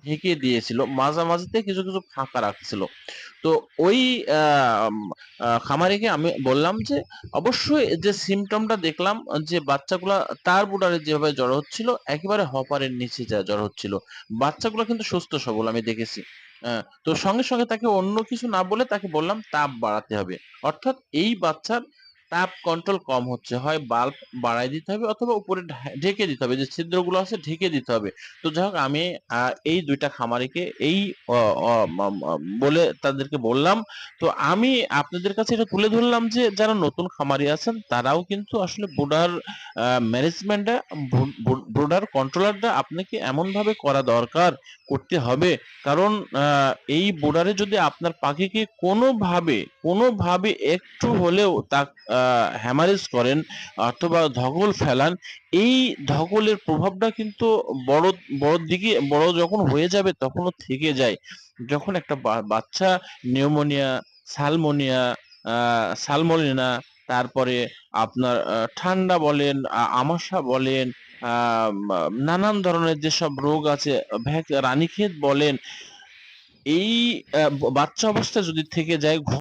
ঢেকে দিয়েছিল। মাঝামাঝিতে কিছু, কিছু ফাঁকা রাখছিল। তো ওই আম খামারিকে আমি বললাম যে, অবশ্যই যে সিম্পটমটা দেখলাম যে বাচ্চাগুলা তার বুডারে যেভাবে জ্বর হচ্ছিল, একেবারে হপারের নিচে জ্বর হচ্ছিল। বাচ্চাগুলা কিন্তু সুস্থ সবল আমি দেখেছি। তো সঙ্গে, সঙ্গে তাকে অন্য কিছু না বলে তাকে বললাম তাপ বাড়াতে হবে। অর্থাৎ এই বাচ্চার তাপ কন্ট্রোল কম হচ্ছে। হয় বাল্ব বাড়ায় দিতে হবে অথবা উপরে ঢেকে দিতে হবে। যে ছিদ্রগুলো আছে ঢেকে দিতে হবে। তো যাই হোক আমি আ এই ২ টা খামারিকে এই অ অ মাম আ বলে তাদেরকে বললাম। তো আমি আপনাদের কাছে এটা তুলে ধরলাম যে যারা নতুন খামারি আছেন তারাও কিন্তু আসলে ব্রুডার ম্যানেজমেন্টটা ব্রুডার কন্ট্রোলারটা আপনাকে এমনভাবে করা দরকার, করতে হবে। কারণ আ এই ব্রুডারে যদি আপনার পাখিকে কোনোভাবে একটু হলেও আ হ্যামারেজ করেন অথবা ধকল ফেলান, এই ধকলের প্রভাবটা কিন্তু বড় বড় যখন হয়ে যাবে তখনও থেকে যায়। যখন একটা বাচ্চা নিউমোনিয়া, সালমোনিয়া, আ সালমোনেলা, তারপরে আপনার ঠান্ডা বলেন, আমাশা বলেন, মা নানান ধরনের যেসব রোগ আছে, রানীক্ষেত বলেন, এই বাচ্চা অবস্থায় যদি থেকে যায়